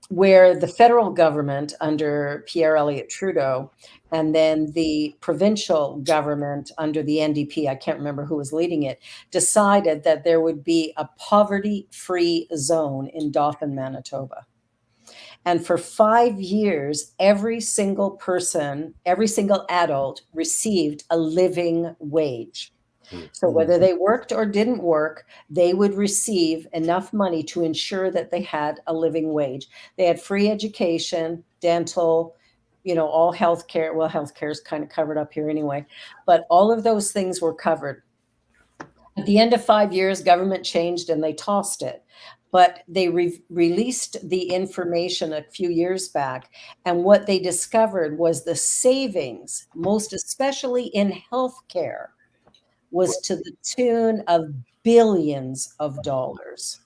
[SPEAKER 4] where the federal government under Pierre Elliott Trudeau and then the provincial government under the NDP, I can't remember who was leading it, decided that there would be a poverty-free zone in Dauphin, Manitoba. And for 5 years, every single person, every single adult received a living wage. So whether they worked or didn't work, they would receive enough money to ensure that they had a living wage. They had free education, dental, all healthcare. Well, healthcare is kind of covered up here anyway, but all of those things were covered. At the end of 5 years, government changed and they tossed it. But they released the information a few years back. And what they discovered was the savings, most especially in healthcare, was to the tune of billions of dollars.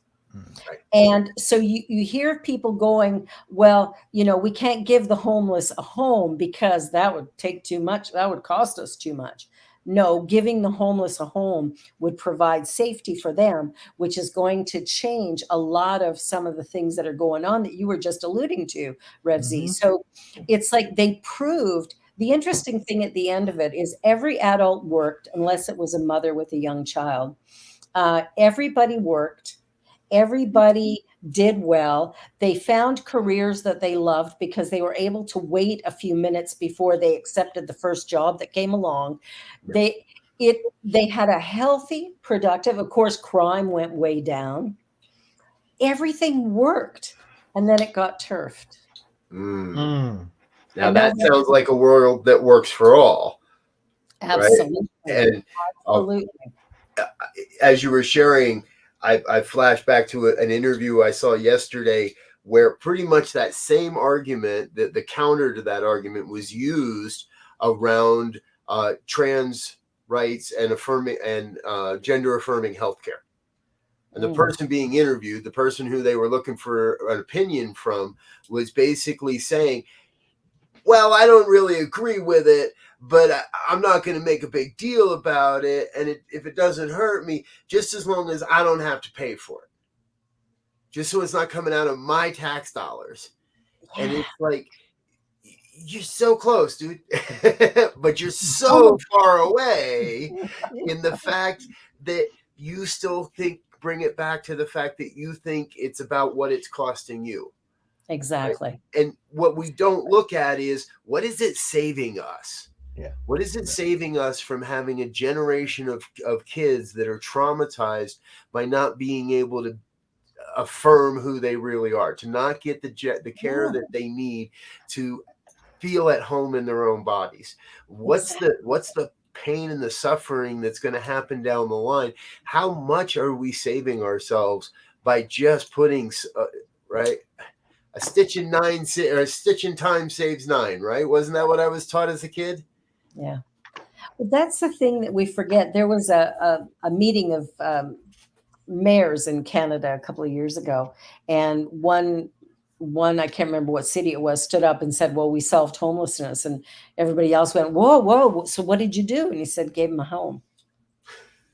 [SPEAKER 4] And so you hear people going, well, we can't give the homeless a home because that would take too much. That would cost us too much. No, giving the homeless a home would provide safety for them, which is going to change a lot of some of the things that are going on that you were just alluding to, Rev Z. So it's like they proved. The interesting thing at the end of it is every adult worked, unless it was a mother with a young child. Everybody worked. Everybody did well. They found careers that they loved because they were able to wait a few minutes before they accepted the first job that came along. They had a healthy, productive, of course, crime went way down. Everything worked, and then it got turfed.
[SPEAKER 2] Now that sounds like a world that works for all.
[SPEAKER 4] Absolutely.
[SPEAKER 2] Right? And
[SPEAKER 4] absolutely.
[SPEAKER 2] As you were sharing, I flashed back to an interview I saw yesterday where pretty much that same argument, that the counter to that argument was used around trans rights and affirming and gender affirming healthcare. And the person being interviewed, the person who they were looking for an opinion from, was basically saying, well, I don't really agree with it, but I'm not going to make a big deal about it. And if it doesn't hurt me, just as long as I don't have to pay for it, just so it's not coming out of my tax dollars. Yeah. And it's like, you're so close, dude, but you're so far away in the fact that you still bring it back to the fact that you think it's about what it's costing you.
[SPEAKER 4] Exactly.
[SPEAKER 2] Right? And what we don't look at is, what is it saving us?
[SPEAKER 3] Yeah.
[SPEAKER 2] What is it saving us from having a generation of kids that are traumatized by not being able to affirm who they really are, to not get the care that they need to feel at home in their own bodies? What's the pain and the suffering that's going to happen down the line? How much are we saving ourselves by just putting right? A stitch in time saves 9, right? Wasn't that what I was taught as a kid?
[SPEAKER 4] Yeah. Well, that's the thing that we forget. There was a meeting of mayors in Canada a couple of years ago, and one I can't remember what city it was, stood up and said, well, we solved homelessness. And everybody else went, whoa. So what did you do? And he said, gave him a home.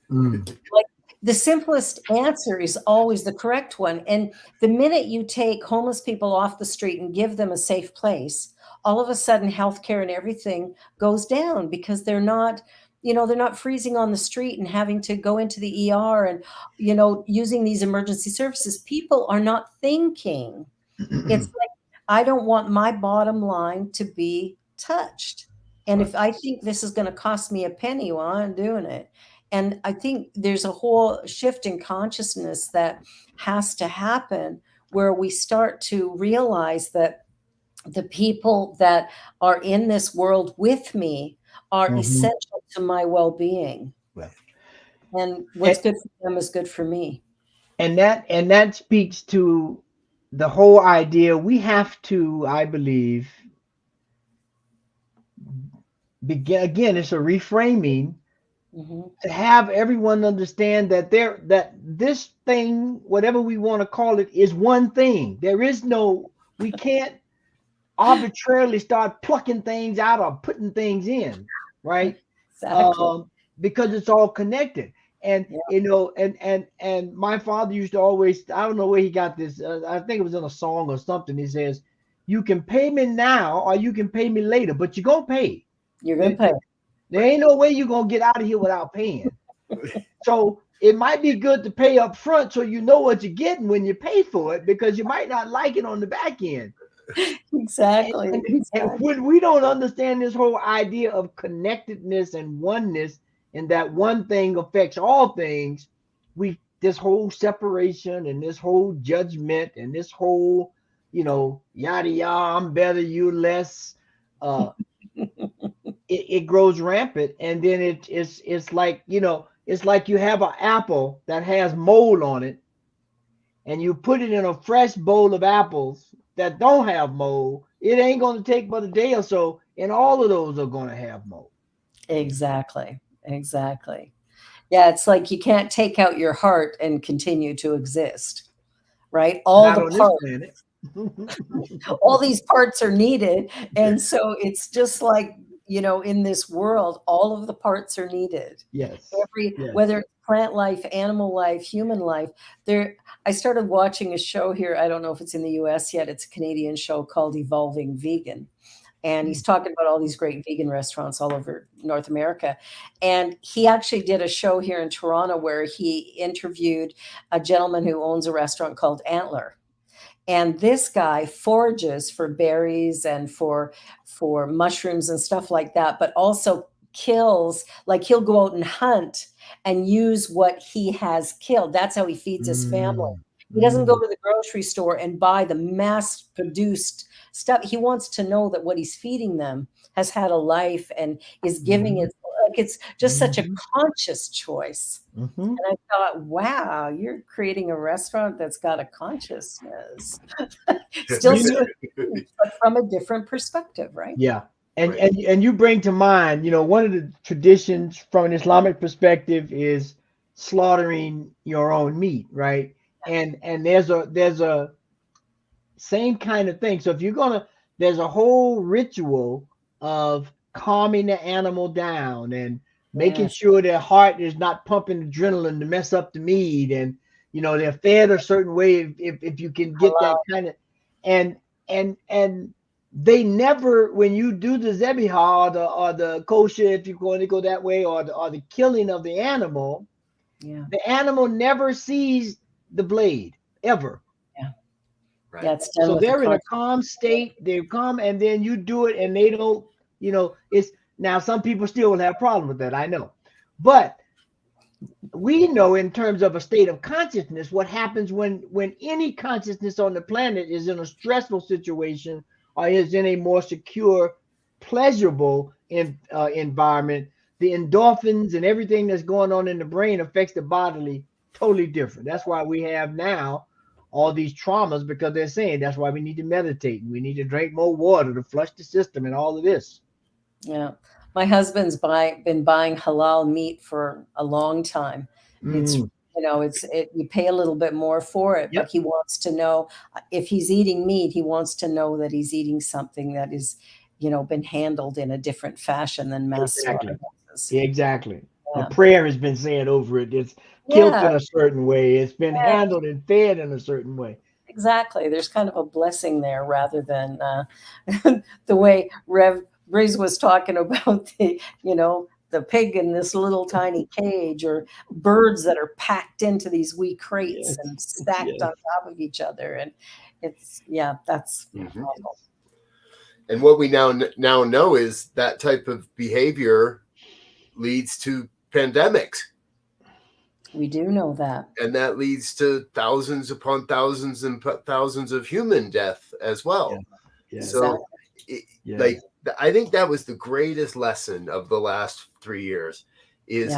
[SPEAKER 4] Like, the simplest answer is always the correct one. And the minute you take homeless people off the street and give them a safe place, all of a sudden healthcare and everything goes down, because they're not, they're not freezing on the street and having to go into the ER and, using these emergency services. People are not thinking. It's like, I don't want my bottom line to be touched. And if I think this is going to cost me a penny, well, I'm doing it. And I think there's a whole shift in consciousness that has to happen, where we start to realize that the people that are in this world with me are essential to my well-being. Right. And what's good for them is good for me.
[SPEAKER 3] And that speaks to the whole idea. We have to, I believe, begin again. It's a reframing to have everyone understand that this thing, whatever we want to call it, is one thing. There is no, we can't arbitrarily start plucking things out or putting things in, right? Exactly. Because it's all connected. And and my father used to always, I don't know where he got this, I think it was in a song or something. He says, you can pay me now or you can pay me later, but you're gonna pay.
[SPEAKER 4] You're gonna pay.
[SPEAKER 3] There ain't no way you're gonna get out of here without paying. So it might be good to pay up front so you know what you're getting when you pay for it, because you might not like it on the back end.
[SPEAKER 4] Exactly.
[SPEAKER 3] And when we don't understand this whole idea of connectedness and oneness, and that one thing affects all things, this whole separation and this whole judgment and this whole, yada yada, I'm better, you less, it grows rampant. And then it's like, it's like you have an apple that has mold on it, and you put it in a fresh bowl of apples that don't have mold. It ain't going to take but a day or so, and all of those are going to have mold.
[SPEAKER 4] Exactly. Yeah, it's like you can't take out your heart and continue to exist, right? All these parts are needed. And so it's just like, in this world, all of the parts are needed.
[SPEAKER 3] Yes.
[SPEAKER 4] Whether it's plant life, animal life, human life. I started watching a show here. I don't know if it's in the US yet. It's a Canadian show called Evolving Vegan. And he's talking about all these great vegan restaurants all over North America. And he actually did a show here in Toronto where he interviewed a gentleman who owns a restaurant called Antler. And this guy forages for berries and for mushrooms and stuff like that, but also kills, like he'll go out and hunt and use what he has killed. That's how he feeds his family. He doesn't go to the grocery store and buy the mass produced stuff. He wants to know that what he's feeding them has had a life and is giving it, like, it's just such a conscious choice. And I thought, wow, you're creating a restaurant that's got a consciousness. Still, but from a different perspective, right?
[SPEAKER 3] Yeah. And you bring to mind, you know, one of the traditions from an Islamic perspective is slaughtering your own meat, right? And there's a same kind of thing. So if you're gonna, there's a whole ritual of calming the animal down and making sure their heart is not pumping adrenaline to mess up the meat, and you know they're fed a certain way if you can get that kind of, and they never, when you do the zebihah or the kosher, if you're going to go that way, or the killing of the animal, the animal never sees the blade ever.
[SPEAKER 2] Right.
[SPEAKER 4] That's done.
[SPEAKER 3] So they're in a calm state. They come, and then you do it, and they don't. You know, it's now some people still will have problems with that. I know, but we know in terms of a state of consciousness what happens when any consciousness on the planet is in a stressful situation or is in a more secure, pleasurable environment. The endorphins and everything that's going on in the brain affects the bodily totally different. That's why we have now all these traumas, because they're saying that's why we need to meditate and we need to drink more water to flush the system and all of this.
[SPEAKER 4] Yeah. My husband's been buying halal meat for a long time. It's, you know, you pay a little bit more for it, but he wants to know if he's eating meat, he wants to know that he's eating something that is, you know, been handled in a different fashion than mass slaughterhouses.
[SPEAKER 3] Exactly. A prayer has been said over it. It's killed in a certain way. It's been handled and fed in a certain way.
[SPEAKER 4] Exactly. There's kind of a blessing there rather than the way Rev Brz was talking about the, you know, the pig in this little tiny cage, or birds that are packed into these wee crates and stacked on top of each other. And it's, that's awful.
[SPEAKER 2] And what we now know is that type of behavior leads to pandemics.
[SPEAKER 4] We do know that.
[SPEAKER 2] And that leads to thousands upon thousands and thousands of human death as well. So like, I think that was the greatest lesson of the last 3 years is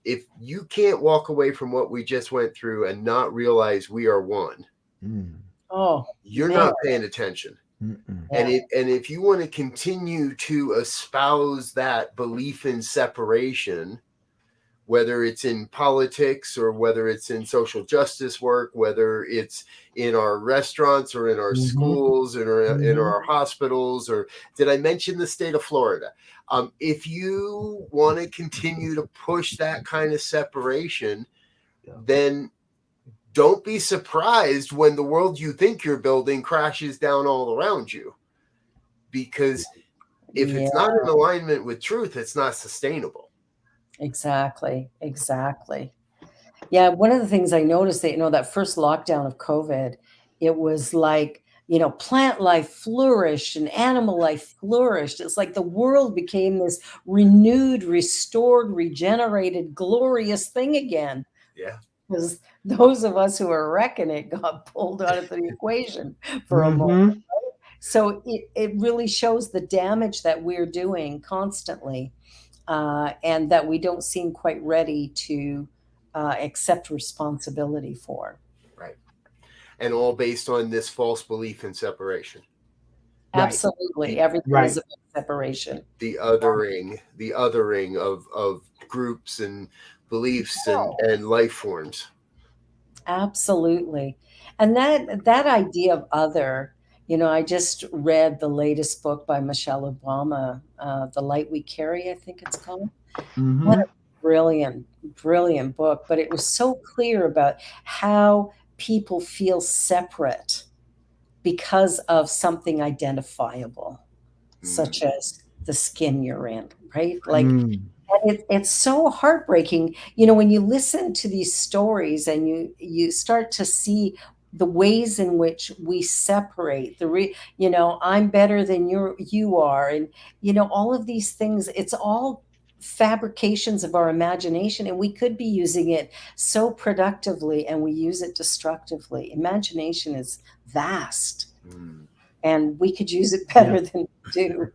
[SPEAKER 2] if you can't walk away from what we just went through and not realize we are one, you're not paying attention. And if you want to continue to espouse that belief in separation, whether it's in politics or whether it's in social justice work, whether it's in our restaurants or in our schools or in our hospitals, or did I mention the state of Florida? If you want to continue to push that kind of separation, then don't be surprised when the world you think you're building crashes down all around you. Because if it's not in alignment with truth, it's not sustainable.
[SPEAKER 4] Exactly. Yeah, one of the things I noticed that, you know, that first lockdown of COVID, it was like, you know, plant life flourished and animal life flourished. It's like the world became this renewed, restored, regenerated, glorious thing again.
[SPEAKER 2] Yeah.
[SPEAKER 4] Because those of us who are wrecking it got pulled out of the equation for a moment. Right? So it really shows the damage that we're doing constantly. And that we don't seem quite ready to accept responsibility for.
[SPEAKER 2] Right. And all based on this false belief in separation.
[SPEAKER 4] Absolutely. Everything is about separation.
[SPEAKER 2] The othering of groups and beliefs and life forms.
[SPEAKER 4] Absolutely. And that idea of other, you know, I just read the latest book by Michelle Obama, The Light We Carry, I think it's called. What a brilliant book. But it was so clear about how people feel separate because of something identifiable, such as the skin you're in, right? Like, it's so heartbreaking, you know, when you listen to these stories and you start to see the ways in which we separate you know, I'm better than you are. And, you know, all of these things, it's all fabrications of our imagination, and we could be using it so productively, and we use it destructively. Imagination is vast, and we could use it better than we do.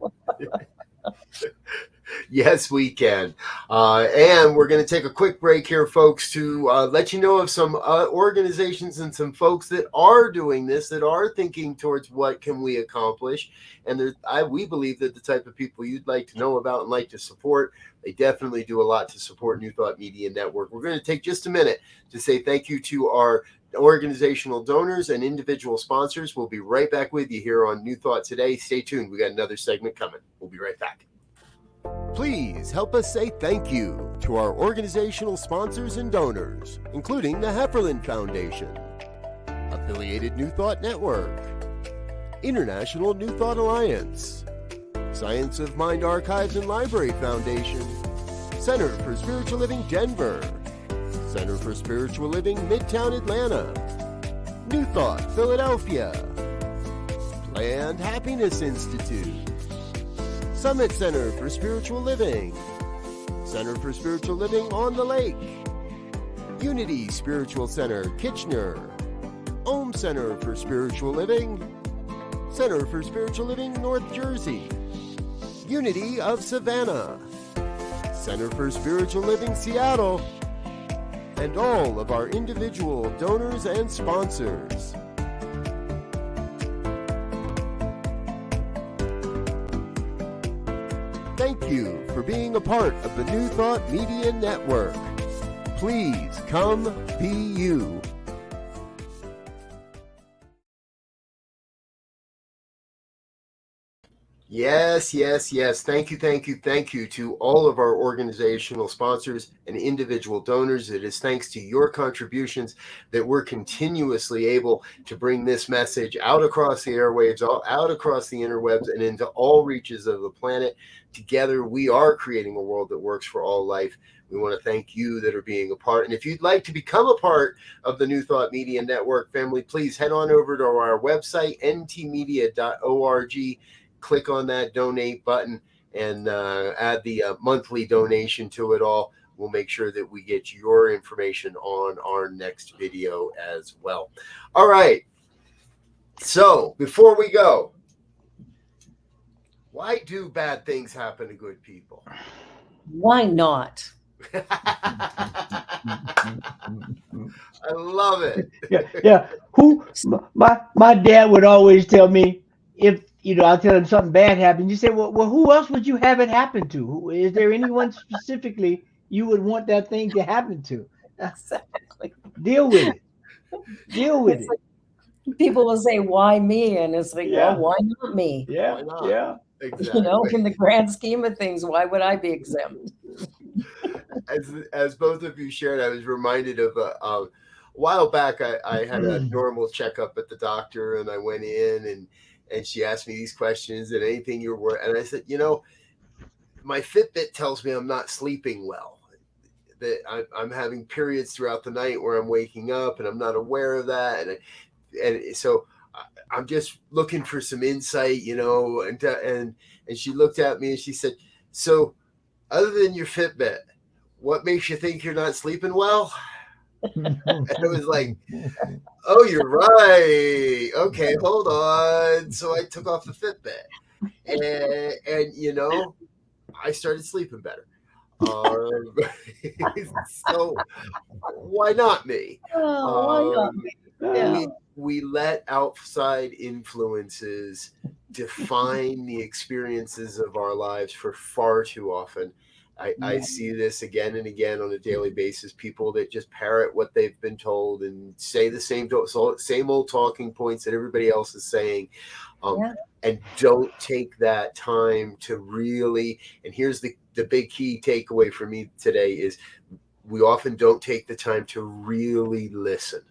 [SPEAKER 2] Yes, we can. And we're going to take a quick break here, folks, to let you know of some organizations and some folks that are doing this, that are thinking towards what can we accomplish. And we believe that the type of people you'd like to know about and like to support, they definitely do a lot to support New Thought Media Network. We're going to take just a minute to say thank you to our organizational donors and individual sponsors. We'll be right back with you here on New Thought Today. Stay tuned. We got another segment coming. We'll be right back. Please help us say thank you to our organizational sponsors and donors, including the Hefferland Foundation, Affiliated New Thought Network, International New Thought Alliance, Science of Mind Archives and Library Foundation, Center for Spiritual Living Denver, Center for Spiritual Living Midtown Atlanta, New Thought Philadelphia, Planned Happiness Institute, Summit Center for Spiritual Living, Center for Spiritual Living on the Lake, Unity Spiritual Center Kitchener, Om Center for Spiritual Living, Center for Spiritual Living North Jersey, Unity of Savannah, Center for Spiritual Living Seattle, and all of our individual donors and sponsors. Thank you for being a part of the New Thought Media Network. Please come be you. Yes, yes, yes. Thank you, thank you, thank you to all of our organizational sponsors and individual donors. It is thanks to your contributions that we're continuously able to bring this message out across the airwaves, out across the interwebs, and into all reaches of the planet. Together, we are creating a world that works for all life. We want to thank you that are being a part. And if you'd like to become a part of the New Thought Media Network family, please head on over to our website, ntmedia.org. Click on that donate button and add the monthly donation to it all. We'll make sure that we get your information on our next video as well. All right. So before we go, why do bad things happen to good people?
[SPEAKER 4] Why not?
[SPEAKER 2] I love it.
[SPEAKER 3] Yeah. My dad would always tell me, if I'll tell him something bad happened. You say, well, who else would you have it happen to? Is there anyone specifically you would want that thing to happen to?
[SPEAKER 4] Exactly.
[SPEAKER 3] Deal with it. Deal with it.
[SPEAKER 4] Like, people will say, why me? And it's like, well, why not me?
[SPEAKER 3] Yeah.
[SPEAKER 2] Why not?
[SPEAKER 3] Yeah.
[SPEAKER 2] Exactly.
[SPEAKER 4] In the grand scheme of things, why would I be exempt?
[SPEAKER 2] As both of you shared, I was reminded of a while back. I had a normal checkup at the doctor, and I went in and she asked me these questions and anything you're worried. And I said, my Fitbit tells me I'm not sleeping well, that I'm having periods throughout the night where I'm waking up and I'm not aware of that. And so I'm just looking for some insight, and she looked at me and she said, so other than your Fitbit, what makes you think you're not sleeping well? And it was like, oh, you're right. Okay, hold on. So I took off the Fitbit, and I started sleeping better. So why not me?
[SPEAKER 4] Why not me? Yeah.
[SPEAKER 2] We let outside influences define the experiences of our lives for far too often. I see this again and again on a daily basis. People that just parrot what they've been told and say the same old talking points that everybody else is saying, and don't take that time to really. And here's the big key takeaway for me today is we often don't take the time to really listen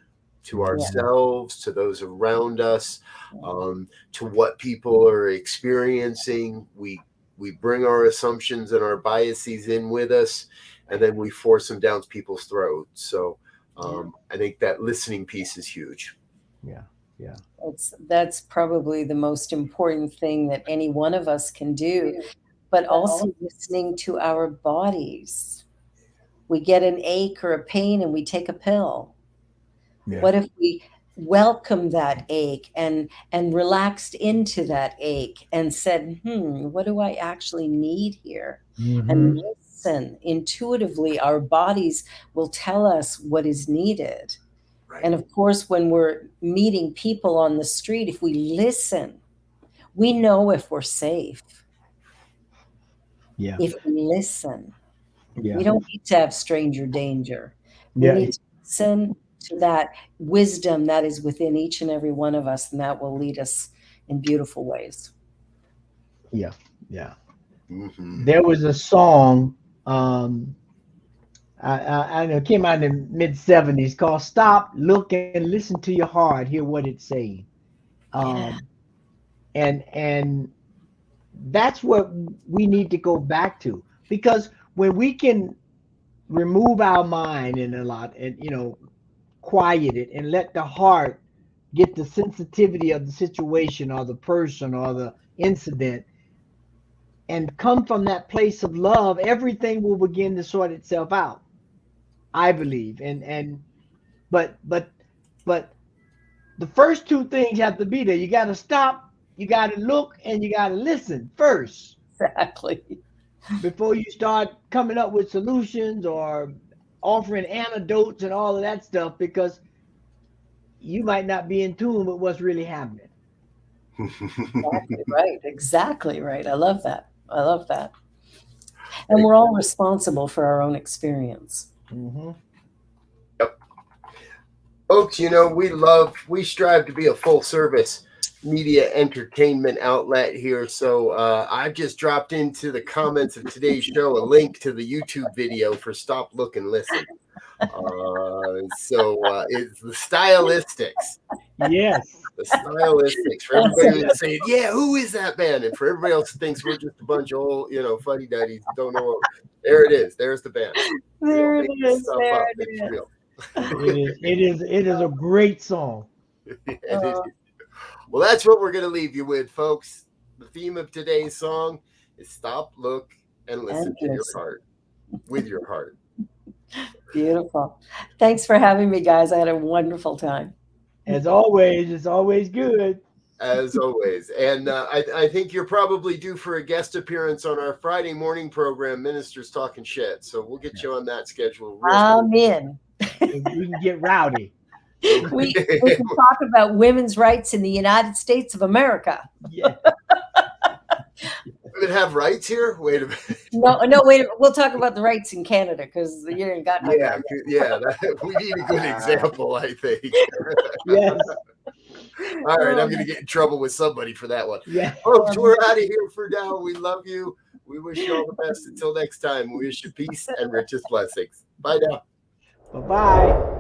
[SPEAKER 2] to ourselves, to those around us, to what people are experiencing. We bring our assumptions and our biases in with us, and then we force them down people's throats. So I think that listening piece is huge.
[SPEAKER 3] Yeah.
[SPEAKER 4] That's probably the most important thing that any one of us can do. but also listening to our bodies. We get an ache or a pain and we take a pill.
[SPEAKER 3] Yeah.
[SPEAKER 4] What if we welcome that ache and relaxed into that ache and said, what do I actually need here? And listen intuitively. Our bodies will tell us what is needed.
[SPEAKER 2] Right.
[SPEAKER 4] And of course, when we're meeting people on the street, if we listen, we know if we're safe.
[SPEAKER 3] Yeah.
[SPEAKER 4] If we listen,
[SPEAKER 3] Yeah.
[SPEAKER 4] we don't need to have stranger danger. We
[SPEAKER 3] Yeah.
[SPEAKER 4] need to listen to that wisdom that is within each and every one of us, and that will lead us in beautiful ways.
[SPEAKER 3] Yeah. Yeah.
[SPEAKER 2] Mm-hmm.
[SPEAKER 3] There was a song, I know it came out in the mid-70s called "Stop, Look, and Listen to Your Heart, Hear What It's Saying." And that's what we need to go back to, because when we can remove our mind and a lot and quiet it and let the heart get the sensitivity of the situation or the person or the incident and come from that place of love, everything will begin to sort itself out, I believe. But the first two things have to be there. You got to stop, you got to look, and you got to listen first.
[SPEAKER 4] Exactly.
[SPEAKER 3] Before you start coming up with solutions or offering antidotes and all of that stuff, because you might not be in tune with what's really happening.
[SPEAKER 4] Exactly right. Exactly right. I love that. I love that. And we're all responsible for our own experience.
[SPEAKER 3] Mm-hmm.
[SPEAKER 2] Yep. Folks, we strive to be a full service media entertainment outlet here. So I've just dropped into the comments of today's show a link to the YouTube video for Stop, Look, and Listen. So it's the Stylistics.
[SPEAKER 3] Yes.
[SPEAKER 2] The Stylistics. For everybody who's saying, yeah, who is that band? And for everybody else who thinks we're just a bunch of old, fuddy-duddies who don't know what. There it is. There's the band.
[SPEAKER 4] There it is. There it
[SPEAKER 2] It's
[SPEAKER 4] is.
[SPEAKER 2] real.
[SPEAKER 3] It is a great song.
[SPEAKER 2] Well, that's what we're going to leave you with, folks. The theme of today's song is Stop, Look, and Listen to your heart. With your heart.
[SPEAKER 4] Beautiful. Thanks for having me, guys. I had a wonderful time.
[SPEAKER 3] As always, it's always good.
[SPEAKER 2] As always. And I think you're probably due for a guest appearance on our Friday morning program, Ministers Talking Shit. So we'll get you on that schedule.
[SPEAKER 4] I'm in.
[SPEAKER 3] We can get rowdy.
[SPEAKER 4] We can talk about women's rights in the United States of America.
[SPEAKER 3] Yeah.
[SPEAKER 2] Women have rights here? Wait a minute.
[SPEAKER 4] No, wait. We'll talk about the rights in Canada because you didn't got no.
[SPEAKER 2] We need a good example, I think.
[SPEAKER 3] Yes.
[SPEAKER 2] All right, I'm going to get in trouble with somebody for that one.
[SPEAKER 3] Yeah.
[SPEAKER 2] Folks, we're out of here for now. We love you. We wish you all the best. Until next time, we wish you peace and richest blessings. Bye now.
[SPEAKER 3] Bye-bye.